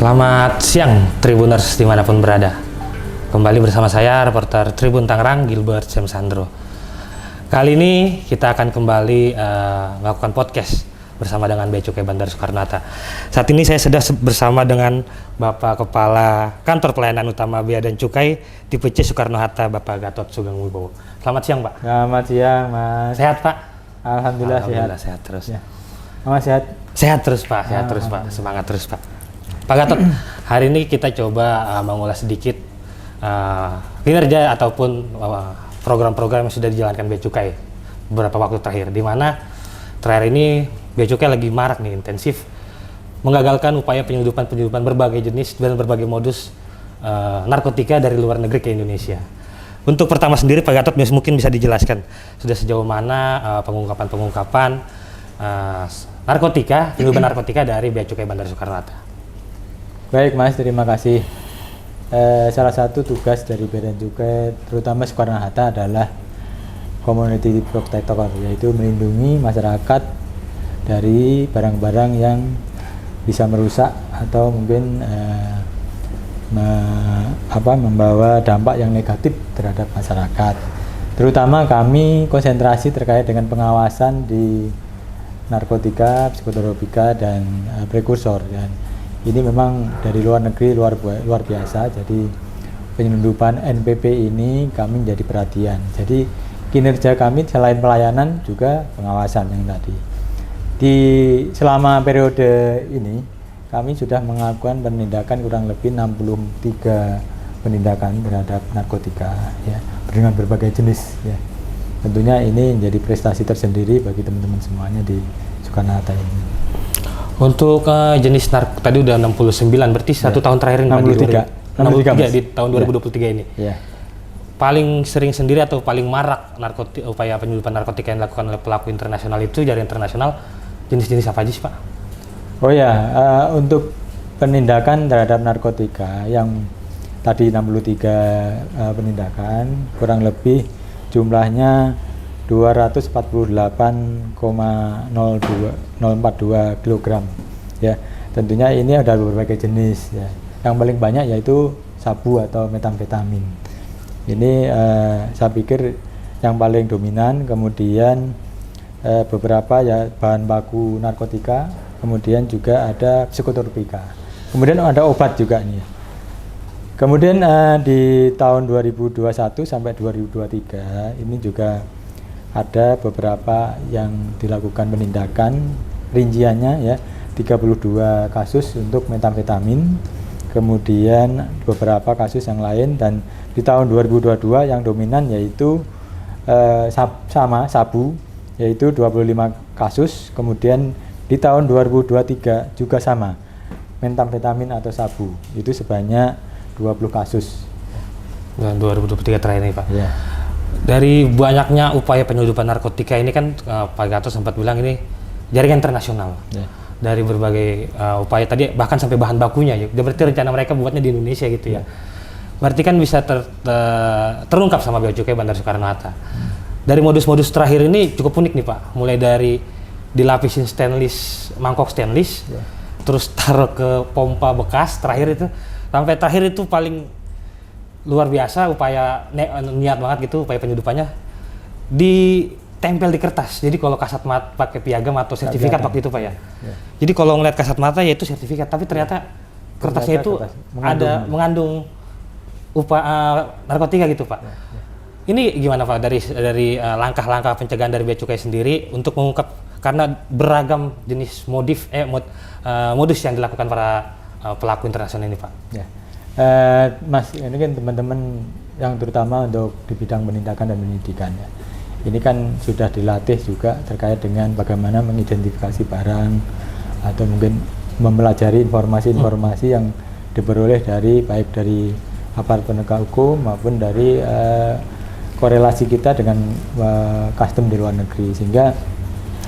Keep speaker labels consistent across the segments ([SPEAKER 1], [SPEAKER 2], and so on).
[SPEAKER 1] Selamat siang Tribuners dimanapun berada. Kembali bersama saya reporter Tribun Tangerang Gilbert Semsandro. Kali ini kita akan kembali melakukan podcast bersama dengan Bea Cukai Bandar Soekarno-Hatta. Saat ini saya sudah bersama dengan Bapak Kepala Kantor Pelayanan Utama Bea dan Cukai Tipe C Soekarno-Hatta, Bapak Gatot Sugeng Wibowo. Selamat siang, Pak.
[SPEAKER 2] Selamat siang, Mas.
[SPEAKER 1] Sehat, Pak?
[SPEAKER 2] Alhamdulillah
[SPEAKER 1] sehat terus.
[SPEAKER 2] Ya. Mas sehat?
[SPEAKER 1] Sehat terus, Pak. Sehat terus, Pak. Semangat terus, Pak. Pak Gatot, hari ini kita coba mengulas sedikit kinerja ataupun program-program yang sudah dijalankan Bea Cukai beberapa waktu terakhir, di mana terakhir ini Bea Cukai lagi marak nih, intensif menggagalkan upaya penyelundupan berbagai jenis dan berbagai modus narkotika dari luar negeri ke Indonesia. Untuk pertama sendiri, Pak Gatot mungkin bisa dijelaskan sudah sejauh mana pengungkapan penyelundupan narkotika dari Bea Cukai Bandar Soekarno-Hatta.
[SPEAKER 2] Baik, Mas, terima kasih. Salah satu tugas dari Bea dan Cukai, terutama Soekarno-Hatta, adalah community protector, yaitu melindungi masyarakat dari barang-barang yang bisa merusak atau mungkin membawa dampak yang negatif terhadap masyarakat. Terutama kami konsentrasi terkait dengan pengawasan di narkotika, psikotropika, dan prekursor. Dan ini memang dari luar negeri luar biasa. Jadi penyelundupan NPP ini kami menjadi perhatian. Jadi kinerja kami selain pelayanan juga pengawasan yang tadi. Selama periode ini kami sudah melakukan penindakan kurang lebih 63 penindakan terhadap narkotika, ya, dengan berbagai jenis, ya. Tentunya ini menjadi prestasi tersendiri bagi teman-teman semuanya di Soekarno-Hatta ini.
[SPEAKER 1] Untuk jenis tadi udah 69, berarti satu tahun terakhir ini 63 di tahun 2023 ini.
[SPEAKER 2] Ya.
[SPEAKER 1] Paling sering sendiri atau paling marak upaya penyelundupan narkotika yang dilakukan oleh pelaku internasional itu, jaringan internasional, jenis-jenis apa aja sih, Pak?
[SPEAKER 2] Oh ya, untuk penindakan terhadap narkotika yang tadi 63 penindakan, kurang lebih jumlahnya 248,042 kg, ya. Tentunya ini ada berbagai jenis, ya. Yang paling banyak yaitu sabu atau metamfetamin. Ini saya pikir yang paling dominan. Kemudian beberapa ya bahan baku narkotika, kemudian juga ada psikotropika, kemudian ada obat juga nih. Kemudian di tahun 2021 sampai 2023 ini juga ada beberapa yang dilakukan penindakan, rinciannya ya 32 kasus untuk metamfetamin, kemudian beberapa kasus yang lain. Dan di tahun 2022 yang dominan yaitu sabu, yaitu 25 kasus. Kemudian di tahun 2023 juga sama, metamfetamin atau sabu, itu sebanyak 20 kasus.
[SPEAKER 1] Dan 2023 terakhir ini, Pak.
[SPEAKER 2] Ya.
[SPEAKER 1] Dari banyaknya upaya penyelundupan narkotika ini kan Pak Gatot sempat bilang ini jaringan internasional. Ya. Dari berbagai upaya tadi, bahkan sampai bahan bakunya, ya. Berarti rencana mereka buatnya di Indonesia gitu, ya. Berarti kan bisa terungkap sama Bea Cukai Bandar Soekarno-Hatta. Dari modus-modus terakhir ini cukup unik nih, Pak. Mulai dari dilapisin mangkok stainless, ya, terus taruh ke pompa bekas terakhir itu, sampai terakhir itu paling luar biasa upaya niat banget gitu, upaya penyelundupannya ditempel di kertas. Jadi kalau kasat mata pakai piagam atau sertifikat waktu itu, Pak, ya. Jadi kalau ngeliat kasat mata ya itu sertifikat, tapi ternyata kertasnya itu mengandung narkotika gitu, Pak. Ini gimana, Pak, dari langkah-langkah pencegahan dari Bea Cukai sendiri untuk mengungkap, karena beragam jenis modus yang dilakukan para pelaku internasional ini, Pak.
[SPEAKER 2] Ya. Mas, ini kan teman-teman yang terutama untuk di bidang penindakan dan penyidikan, ya. Ini kan sudah dilatih juga terkait dengan bagaimana mengidentifikasi barang atau mungkin mempelajari informasi-informasi yang diperoleh baik dari aparat penegak hukum maupun dari korelasi kita dengan custom di luar negeri, sehingga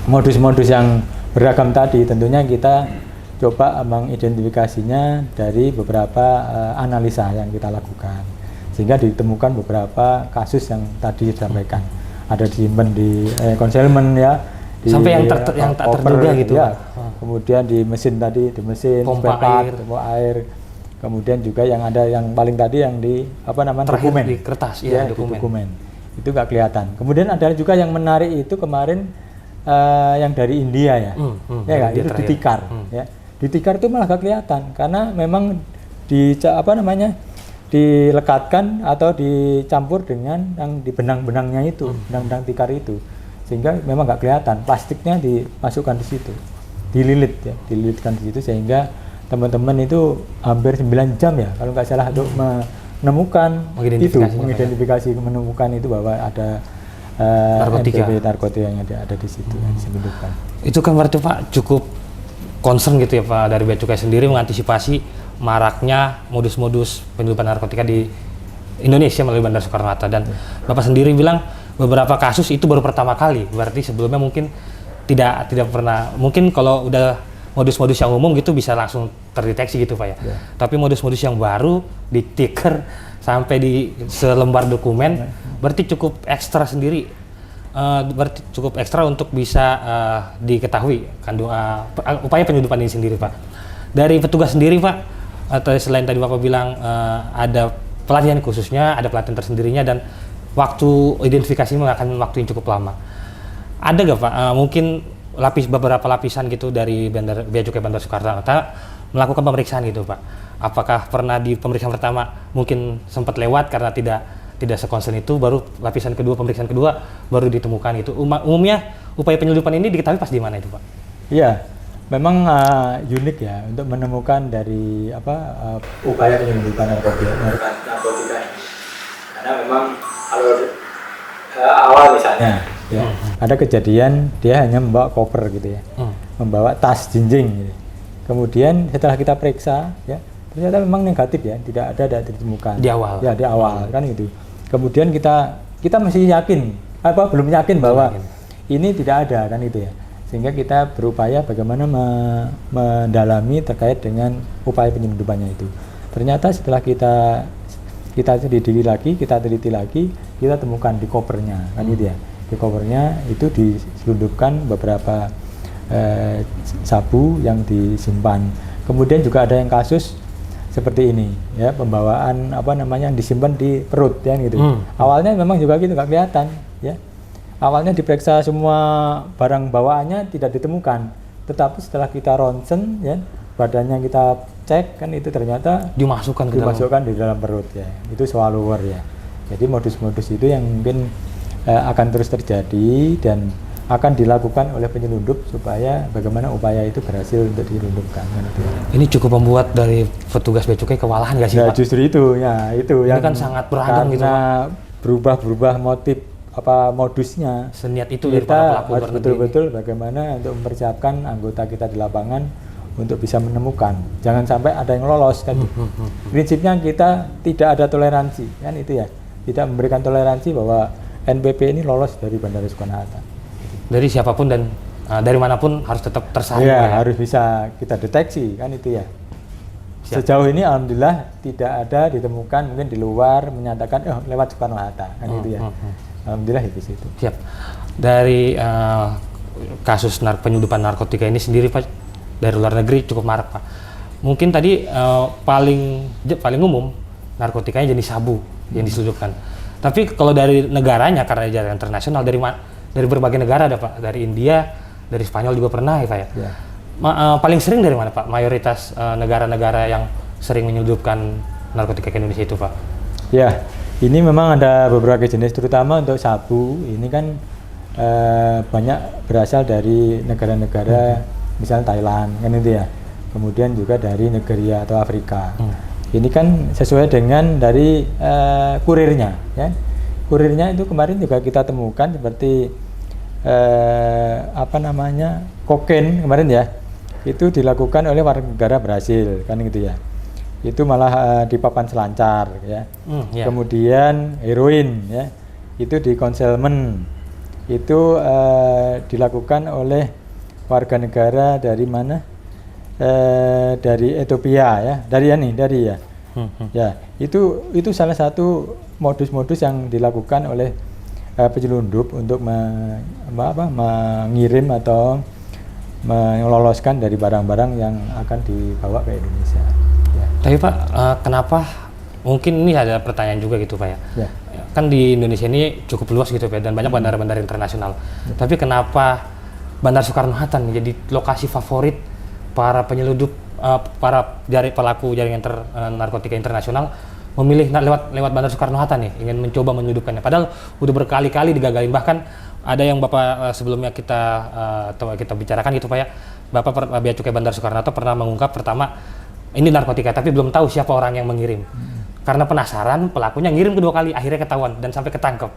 [SPEAKER 2] modus-modus yang beragam tadi tentunya kita coba mengidentifikasinya dari beberapa analisa yang kita lakukan, sehingga ditemukan beberapa kasus yang tadi disampaikan, ada disimpan di konselmen, ya,
[SPEAKER 1] sampai yang tak terduga gitu
[SPEAKER 2] ya.
[SPEAKER 1] Pak.
[SPEAKER 2] Kemudian di mesin tadi, di mesin
[SPEAKER 1] pompa
[SPEAKER 2] air. Kemudian juga yang ada yang paling tadi yang di apa namanya
[SPEAKER 1] terakhir
[SPEAKER 2] dokumen
[SPEAKER 1] di kertas
[SPEAKER 2] ya, dokumen itu nggak kelihatan. Kemudian ada juga yang menarik itu kemarin yang dari India ya, ya nggak, itu ditikar ya. Ditikar itu malah nggak kelihatan karena memang dilekatkan atau dicampur dengan yang di benang-benangnya itu, benang-benang tikar itu, sehingga memang nggak kelihatan. Plastiknya dimasukkan di situ, dililitkan di situ, sehingga teman-teman itu hampir 9 jam ya kalau nggak salah untuk mengidentifikasi menemukan itu bahwa ada narkotika yang ada di situ yang diselundupkan.
[SPEAKER 1] Itu kan berarti Pak cukup concern gitu ya Pak dari Bea Cukai sendiri mengantisipasi maraknya modus-modus penyelundupan narkotika di Indonesia melalui Bandara Soekarno-Hatta, dan Bapak sendiri bilang beberapa kasus itu baru pertama kali, berarti sebelumnya mungkin tidak pernah, mungkin kalau udah modus-modus yang umum gitu bisa langsung terdeteksi gitu Pak ya. Tapi modus-modus yang baru di tiker sampai di selembar dokumen berarti cukup ekstra sendiri, berarti cukup ekstra untuk bisa diketahui upaya penyelundupan ini sendiri Pak. Dari petugas sendiri Pak, atau selain tadi Bapak bilang ada pelatihan khususnya, ada pelatihan tersendirinya, dan waktu identifikasi akan waktu yang cukup lama. Ada nggak Pak mungkin beberapa lapisan gitu dari Bea Cukai Bandara Soekarno-Hatta melakukan pemeriksaan gitu Pak? Apakah pernah di pemeriksaan pertama mungkin sempat lewat karena tidak sekonsen itu, baru lapisan kedua, pemeriksaan kedua baru ditemukan gitu? Umumnya upaya penyelundupan ini diketahui pas di mana itu Pak?
[SPEAKER 2] Iya, memang unik ya untuk menemukan dari upaya penyelundupan narkotika ini, karena memang kalau awal misalnya ya, ada kejadian dia hanya membawa koper gitu ya, membawa tas jinjing gitu. Kemudian setelah kita periksa ya, ternyata memang negatif ya, tidak ditemukan
[SPEAKER 1] di awal
[SPEAKER 2] ya, di awal kan gitu. Kemudian kita masih yakin belum yakin bahwa ini tidak ada kan itu ya, sehingga kita berupaya bagaimana mendalami terkait dengan upaya penyelundupannya itu. Ternyata setelah kita teliti lagi, kita temukan di kopernya kan itu ya. Di kopernya itu diselundupkan beberapa sabu yang disimpan. Kemudian juga ada yang kasus seperti ini ya, pembawaan yang disimpan di perut ya gitu. Awalnya memang juga gitu nggak kelihatan ya. Awalnya diperiksa semua barang bawaannya tidak ditemukan, tetapi setelah kita ronsen ya, badannya kita cek kan itu ternyata
[SPEAKER 1] dimasukkan
[SPEAKER 2] di dalam perut ya. Itu swallower ya. Jadi modus-modus itu yang mungkin akan terus terjadi dan akan dilakukan oleh penyelundup supaya bagaimana upaya itu berhasil untuk diselundupkan.
[SPEAKER 1] Ini cukup membuat dari petugas Bea Cukai kewalahan nggak sih Pak?
[SPEAKER 2] Justru itu ya, itu
[SPEAKER 1] ini
[SPEAKER 2] yang
[SPEAKER 1] kan sangat beragam gitu
[SPEAKER 2] Pak. Berubah motif modusnya.
[SPEAKER 1] Seniat itu dari para pelaku
[SPEAKER 2] harus betul-betul bagaimana untuk mempersiapkan anggota kita di lapangan untuk bisa menemukan. Jangan sampai ada yang lolos kan. Prinsipnya kita tidak ada toleransi kan itu ya. Tidak memberikan toleransi bahwa NPP ini lolos dari Bandara Soekarno-Hatta.
[SPEAKER 1] Dari siapapun dan dari manapun harus tetap tersaring.
[SPEAKER 2] Ya, harus bisa kita deteksi kan itu ya. Siap. Sejauh ini alhamdulillah tidak ada ditemukan mungkin di luar menyatakan lewat Soekarno-Hatta kan itu ya. Alhamdulillah itu situ. Siap.
[SPEAKER 1] Dari kasus penyelundupan narkotika ini sendiri Pak, dari luar negeri cukup marak Pak. Mungkin tadi paling umum narkotikanya jenis sabu yang diselundupkan. Tapi kalau dari negaranya karena jaringan internasional dari berbagai negara ada Pak, dari India, dari Spanyol juga pernah ya Pak ya. Paling sering dari mana Pak? Mayoritas negara-negara yang sering menyelundupkan narkotika ke Indonesia itu Pak?
[SPEAKER 2] Ya, ini memang ada beberapa jenis, terutama untuk sabu ini kan banyak berasal dari negara-negara misalnya Thailand kan itu ya. Kemudian juga dari Nigeria atau Afrika. Ini kan sesuai dengan dari kurirnya ya. Kurirnya itu kemarin juga kita temukan seperti kokain kemarin ya, itu dilakukan oleh warga negara Brasil kan gitu ya, itu malah di papan selancar ya. Kemudian heroin ya, itu di concealment, itu dilakukan oleh warga negara dari mana, dari Ethiopia ya, ya itu salah satu modus-modus yang dilakukan oleh penyelundup untuk mengirim atau meloloskan dari barang-barang yang akan dibawa ke Indonesia. Ya.
[SPEAKER 1] Tapi Pak, kenapa? Mungkin ini ada pertanyaan juga gitu Pak ya.
[SPEAKER 2] Ya.
[SPEAKER 1] Kan di Indonesia ini cukup luas gitu Pak, dan banyak bandara-bandara internasional.
[SPEAKER 2] Ya.
[SPEAKER 1] Tapi kenapa Bandara Soekarno-Hatta menjadi lokasi favorit para penyeludup, para pelaku jaringan narkotika internasional memilih lewat Bandara Soekarno-Hatta nih, ingin mencoba menyeludupkannya. Padahal udah berkali-kali digagalin, bahkan ada yang Bapak sebelumnya kita bicarakan gitu Pak ya, Bapak Bea Cukai Bandara Soekarno-Hatta pernah mengungkap pertama ini narkotika, tapi belum tahu siapa orang yang mengirim. Karena penasaran, pelakunya ngirim kedua kali, akhirnya ketahuan dan sampai ketangkep.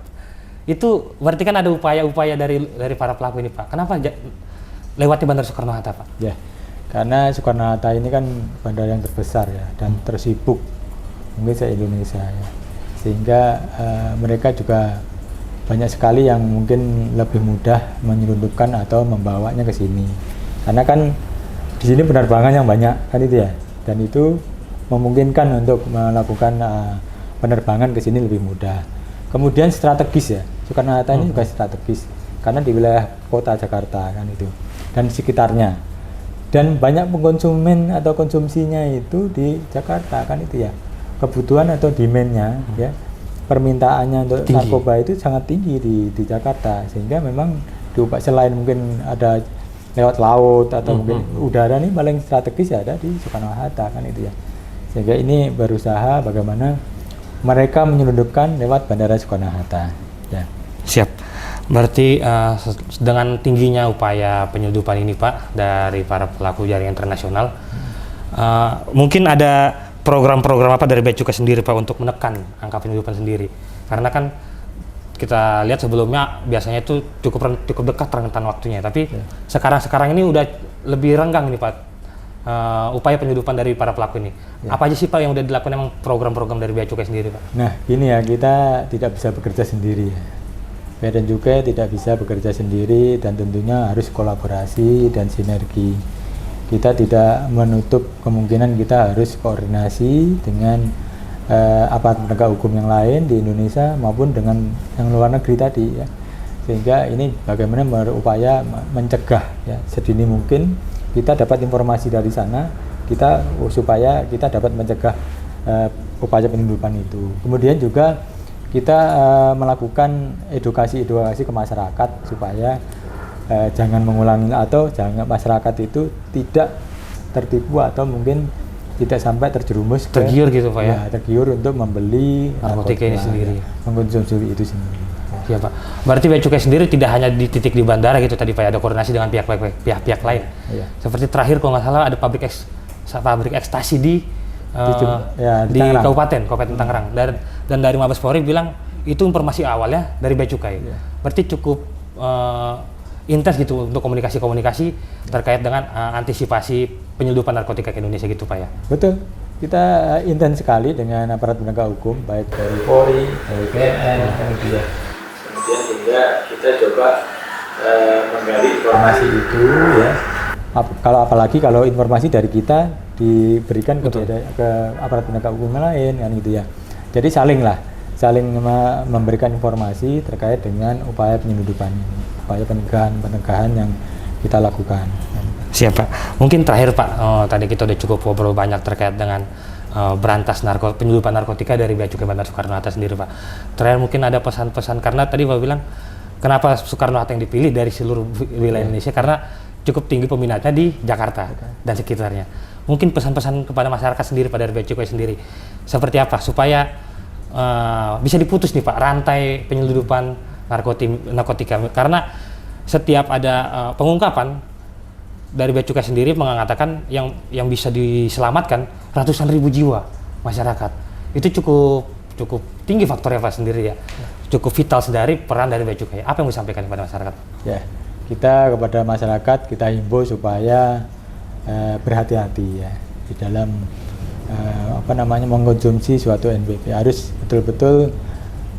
[SPEAKER 1] Itu berarti kan ada upaya-upaya dari para pelaku ini Pak. Kenapa lewati Bandara Soekarno-Hatta Pak?
[SPEAKER 2] Ya, karena Soekarno-Hatta ini kan bandara yang terbesar ya dan tersibuk mungkin se-Indonesia ya. Sehingga mereka juga banyak sekali yang mungkin lebih mudah menyelundupkan atau membawanya ke sini. Karena kan di sini penerbangan yang banyak kan itu ya, dan itu memungkinkan untuk melakukan penerbangan ke sini lebih mudah. Kemudian strategis ya, Soekarno-Hatta ini juga strategis karena di wilayah kota Jakarta kan itu dan sekitarnya. Dan banyak pengkonsumen atau konsumsinya itu di Jakarta kan itu ya. Kebutuhan atau demand-nya ya, permintaannya untuk narkoba itu sangat tinggi di Jakarta, sehingga memang selain mungkin ada lewat laut atau mungkin udara, nih paling strategis ya ada di Soekarno-Hatta kan itu ya. Sehingga ini berusaha bagaimana mereka menyelundupkan lewat Bandara Soekarno-Hatta ya.
[SPEAKER 1] Siap. Berarti dengan tingginya upaya penyeludupan ini Pak dari para pelaku jaringan internasional, mungkin ada program-program apa dari Bea Cukai sendiri Pak untuk menekan angka penyeludupan sendiri? Karena kan kita lihat sebelumnya biasanya itu cukup dekat rentan waktunya, tapi sekarang ini udah lebih renggang nih Pak upaya penyeludupan dari para pelaku ini. Ya. Apa aja sih Pak yang udah dilakukan emang program-program dari Bea Cukai sendiri Pak?
[SPEAKER 2] Nah gini ya, kita tidak bisa bekerja sendiri ya. Bea dan Cukai tidak bisa bekerja sendiri dan tentunya harus kolaborasi dan sinergi. Kita tidak menutup kemungkinan kita harus koordinasi dengan aparat penegak hukum yang lain di Indonesia maupun dengan yang luar negeri tadi ya. Sehingga ini bagaimana berupaya mencegah ya, sedini mungkin kita dapat informasi dari sana, supaya kita dapat mencegah upaya penyeludupan itu. Kemudian juga kita melakukan edukasi ke masyarakat supaya jangan mengulangi atau jangan masyarakat itu tidak tertipu atau mungkin tidak sampai terjerumus
[SPEAKER 1] tergiur gitu Pak ya,
[SPEAKER 2] tergiur untuk membeli
[SPEAKER 1] narkotika ini sendiri,
[SPEAKER 2] mengkonsumsi itu sendiri.
[SPEAKER 1] Iya Pak. Berarti Bea Cukai sendiri tidak hanya di titik di bandara gitu tadi Pak, ada koordinasi dengan pihak-pihak lain.
[SPEAKER 2] Iya.
[SPEAKER 1] Seperti terakhir kalau nggak salah ada pabrik ekstasi di Kabupaten Tangerang, dan dari Mabes Polri bilang itu informasi awalnya dari Bea Cukai. Iya. Berarti cukup intens gitu untuk komunikasi terkait dengan antisipasi penyeludupan narkotika ke Indonesia gitu Pak ya?
[SPEAKER 2] Betul, kita intens sekali dengan aparat penegak hukum baik dari Polri, dari BNN, kemudian juga kita coba menggali informasi itu ya. Kalau informasi dari kita diberikan ke aparat penegak hukum lain kan gitu ya. Jadi saling memberikan informasi terkait dengan upaya penyeludupan ini, upaya penegahan yang kita lakukan.
[SPEAKER 1] Siap Pak. Mungkin terakhir Pak, tadi kita udah cukup ngobrol banyak terkait dengan berantas penyeludupan narkotika dari Bea Cukai Bandara Soekarno-Hatta sendiri Pak. Terakhir mungkin ada pesan-pesan, karena tadi Pak bilang kenapa Soekarno-Hatta yang dipilih dari seluruh wilayah Indonesia, karena cukup tinggi peminatnya di Jakarta dan sekitarnya. Mungkin pesan-pesan kepada masyarakat sendiri pada Bea Cukai sendiri seperti apa supaya bisa diputus nih Pak rantai penyeludupan narkotika, karena setiap ada pengungkapan dari Bea Cukai sendiri mengatakan yang bisa diselamatkan ratusan ribu jiwa masyarakat. Itu cukup tinggi faktornya Pak sendiri ya. Cukup vital dari peran dari Bea Cukai. Apa yang mau disampaikan kepada masyarakat?
[SPEAKER 2] Ya, kita kepada masyarakat kita himbau supaya berhati-hati ya di dalam mengkonsumsi suatu NPP. Harus betul-betul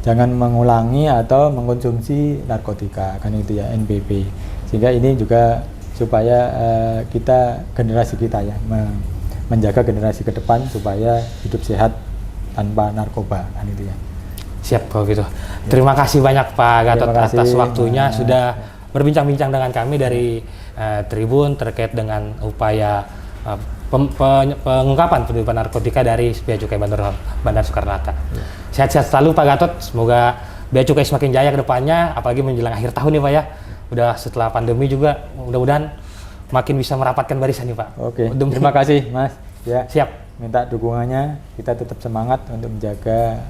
[SPEAKER 2] jangan mengulangi atau mengkonsumsi narkotika kan itu ya, NPP. Sehingga ini juga supaya generasi kita ya menjaga generasi ke depan supaya hidup sehat tanpa narkoba kan itu ya.
[SPEAKER 1] Siap kalau gitu. Terima kasih banyak Pak Gatot atas waktunya sudah berbincang-bincang dengan kami dari Tribun terkait dengan upaya pengungkapan penyelundupan narkotika dari Bea Cukai Bandar Soekarno-Hatta. Sehat-sehat selalu Pak Gatot, semoga Bea Cukai semakin jaya ke depannya, apalagi menjelang akhir tahun nih Pak ya. Udah setelah pandemi juga, mudah-mudahan makin bisa merapatkan barisan nih Pak.
[SPEAKER 2] Oke, terima kasih Mas. Ya,
[SPEAKER 1] siap.
[SPEAKER 2] Minta dukungannya, kita tetap semangat untuk menjaga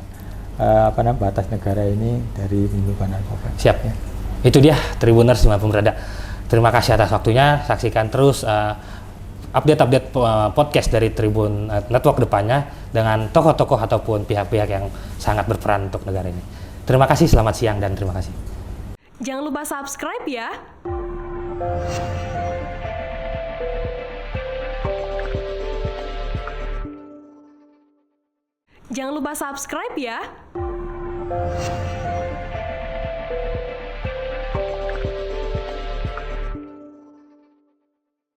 [SPEAKER 2] batas negara ini dari penyelundupan narkoba.
[SPEAKER 1] Siap. Ya. Itu dia Tribuners dimanapun berada. Terima kasih atas waktunya. Saksikan terus update-update podcast dari Tribun Network depannya dengan tokoh-tokoh ataupun pihak-pihak yang sangat berperan untuk negara ini. Terima kasih, selamat siang dan terima kasih.
[SPEAKER 3] Jangan lupa subscribe ya. Jangan lupa subscribe ya.